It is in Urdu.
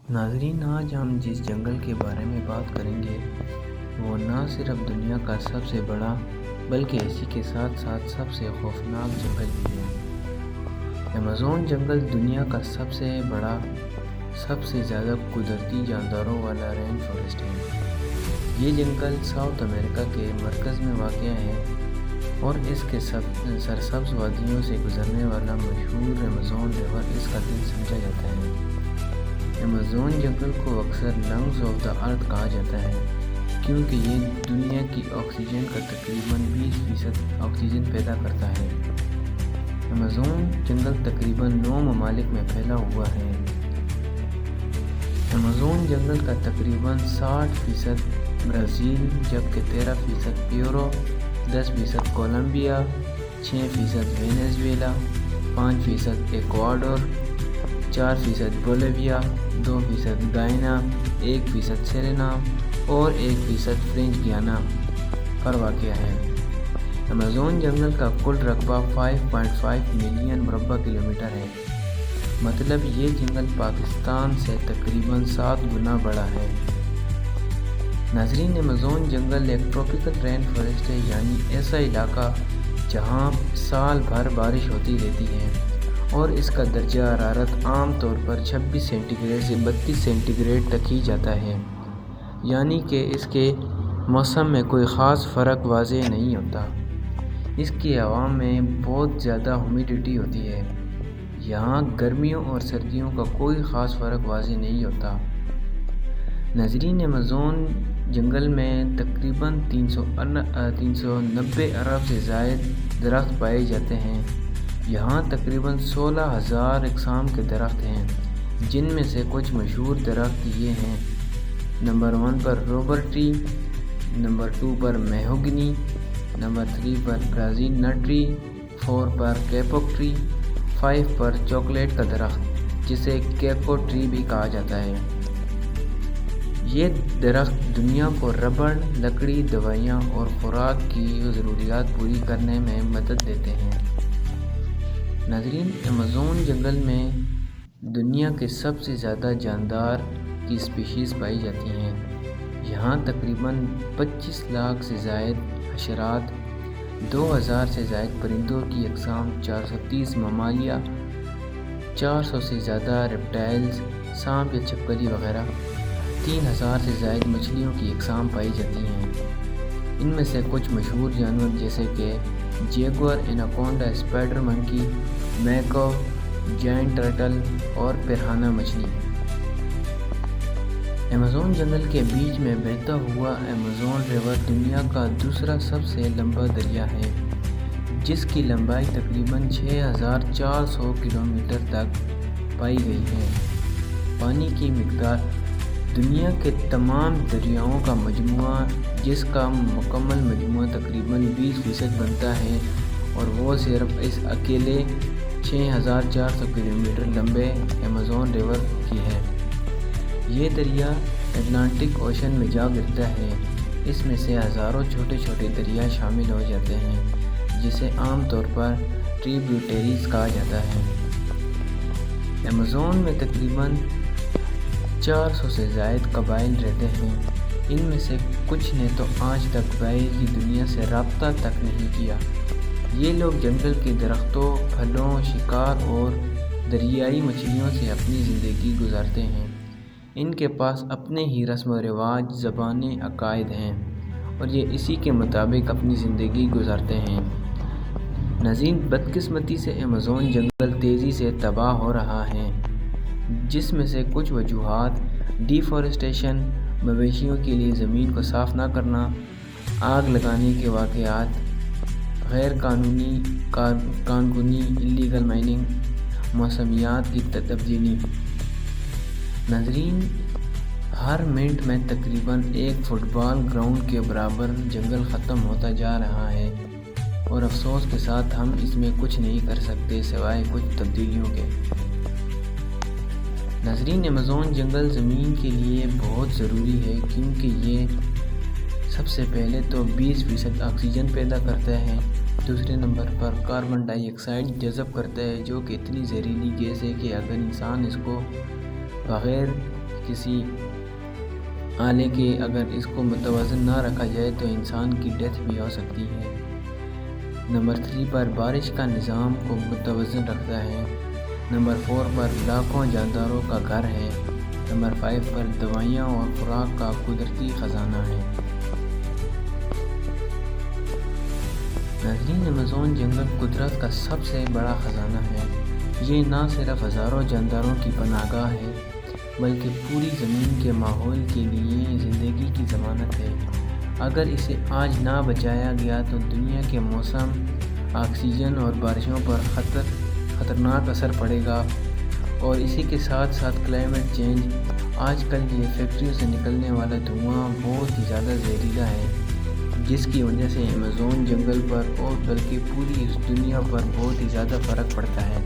ناظرین، آج ہم جس جنگل کے بارے میں بات کریں گے وہ نہ صرف دنیا کا سب سے بڑا بلکہ اسی کے ساتھ ساتھ سب سے خوفناک جنگل بھی ہے۔ ایمیزون جنگل دنیا کا سب سے بڑا، سب سے زیادہ قدرتی جانداروں والا رین فارسٹ ہے۔ یہ جنگل ساؤتھ امریکہ کے مرکز میں واقع ہے اور اس کے سرسبز وادیوں سے گزرنے والا مشہور ایمیزون ریور اس کا دل سمجھا جاتا ہے۔ ایمیزون جنگل کو اکثر لنگز آف دا ارتھ کہا جاتا ہے کیونکہ یہ دنیا کی آکسیجن کا تقریباً 20% آکسیجن پیدا کرتا ہے۔ ایمیزون جنگل تقریباً 9 ممالک میں پھیلا ہوا ہے۔ ایمیزون جنگل کا تقریباً 60% برازیل، جبکہ 13% Peru, 10% Colombia, 6% Venezuela, 5% Ecuador, 4% Bolivia, 2% Guyana, 1% Suriname اور 1% فرینچ گیانا پر واقع ہے۔ ایمیزون جنگل کا کل رقبہ 5.5 ملین مربع کلومیٹر ہے، مطلب یہ جنگل پاکستان سے تقریباً 7 گنا بڑا ہے۔ ناظرین، ایمیزون جنگل ایک ٹراپیکل رین فارسٹ ہے، یعنی ایسا علاقہ جہاں سال بھر بارش ہوتی رہتی ہے اور اس کا درجہ حرارت عام طور پر 26 سینٹی گریڈ سے 32 سینٹی گریڈ تک ہی جاتا ہے، یعنی کہ اس کے موسم میں کوئی خاص فرق واضح نہیں ہوتا۔ اس کی ہوا میں بہت زیادہ ہیومیڈیٹی ہوتی ہے، یہاں گرمیوں اور سردیوں کا کوئی خاص فرق واضح نہیں ہوتا۔ ناظرین، ایمیزون جنگل میں تقریباً 390 ارب سے زائد درخت پائے جاتے ہیں۔ یہاں تقریباً 16,000 اقسام کے درخت ہیں، جن میں سے کچھ مشہور درخت یہ ہیں: نمبر 1 پر ربر ٹری، نمبر 2 پر میہوگنی، نمبر 3 پر برازیل نٹ ٹری، 4 پر کیپوک ٹری، 5 پر چاکلیٹ کا درخت جسے کیکو ٹری بھی کہا جاتا ہے۔ یہ درخت دنیا کو ربڑ، لکڑی، دوائیاں اور خوراک کی ضروریات پوری کرنے میں مدد دیتے ہیں۔ ناظرین، ایمیزون جنگل میں دنیا کے سب سے زیادہ جاندار کی اسپیشیز پائی جاتی ہیں۔ یہاں تقریباً 25 لاکھ سے زائد حشرات، 2000 سے زائد پرندوں کی اقسام، 430 ممالیہ، 400 سے زیادہ ریپٹائلز، سانپ یا چھپکلی وغیرہ، 3000 سے زائد مچھلیوں کی اقسام پائی جاتی ہیں۔ ان میں سے کچھ مشہور جانور جیسے کہ جیگور، ایناکونڈا، اسپائڈر منکی، میکو، جائنٹ ٹرٹل اور پرہانا مچھلی۔ ایمیزون جنگل کے بیچ میں بہتا ہوا ایمیزون ریور دنیا کا دوسرا سب سے لمبا دریا ہے، جس کی لمبائی تقریباً 6400 کلومیٹر تک پائی گئی ہے۔ پانی کی مقدار دنیا کے تمام دریاؤں کا مجموعہ، جس کا مکمل مجموعہ تقریباً 20% بنتا ہے، اور وہ صرف اس اکیلے 6400 کلومیٹر لمبے ایمیزون ریور کی ہے۔ یہ دریا اٹلانٹک اوشن میں جا گرتا ہے۔ اس میں سے ہزاروں چھوٹے چھوٹے دریا شامل ہو جاتے ہیں، جسے عام طور پر ٹریبیوٹریز کہا جاتا ہے۔ ایمیزون میں تقریباً 400 سے زائد قبائل رہتے ہیں۔ ان میں سے کچھ نے تو آج تک باہر کی دنیا سے رابطہ تک نہیں کیا۔ یہ لوگ جنگل کے درختوں، پھلوں، شکار اور دریائی مچھلیوں سے اپنی زندگی گزارتے ہیں۔ ان کے پاس اپنے ہی رسم و رواج، زبانیں، عقائد ہیں اور یہ اسی کے مطابق اپنی زندگی گزارتے ہیں۔ ناظرین، بدقسمتی سے ایمیزون جنگل تیزی سے تباہ ہو رہا ہے، جس میں سے کچھ وجوہات ڈیفارسٹیشن، مویشیوں کے لیے زمین کو صاف نہ کرنا، آگ لگانے کے واقعات، غیر قانونی ایلیگل مائننگ، موسمیات کی تبدیلی۔ ناظرین، ہر منٹ میں تقریباً ایک فٹ بال گراؤنڈ کے برابر جنگل ختم ہوتا جا رہا ہے، اور افسوس کے ساتھ ہم اس میں کچھ نہیں کر سکتے سوائے کچھ تبدیلیوں کے۔ ناظرین، ایمیزون جنگل زمین کے لیے بہت ضروری ہے کیونکہ یہ سب سے پہلے تو 20% آکسیجن پیدا کرتا ہے، دوسرے نمبر پر کاربن ڈائی آکسائڈ جذب کرتا ہے، جو کہ اتنی زہریلی گیس ہے کہ اگر انسان اس کو بغیر کسی آلے کے اگر اس کو متوازن نہ رکھا جائے تو انسان کی ڈیتھ بھی ہو سکتی ہے۔ نمبر 3 پر بارش کا نظام کو متوازن رکھتا ہے۔ نمبر 4 پر لاکھوں جانداروں کا گھر ہے۔ نمبر 5 پر دوائیاں اور خوراک کا قدرتی خزانہ ہے۔ ناظرین، ایمیزون جنگل قدرت کا سب سے بڑا خزانہ ہے۔ یہ نہ صرف ہزاروں جانداروں کی پناہ گاہ ہے بلکہ پوری زمین کے ماحول کے لیے زندگی کی ضمانت ہے۔ اگر اسے آج نہ بچایا گیا تو دنیا کے موسم، آکسیجن اور بارشوں پر خطرناک اثر پڑے گا، اور اسی کے ساتھ ساتھ کلائمیٹ چینج۔ آج کل یہ فیکٹریوں سے نکلنے والا دھواں بہت ہی زیادہ زہریلا ہے، جس کی وجہ سے ایمیزون جنگل پر اور بلکہ پوری اس دنیا پر بہت ہی زیادہ فرق پڑتا ہے۔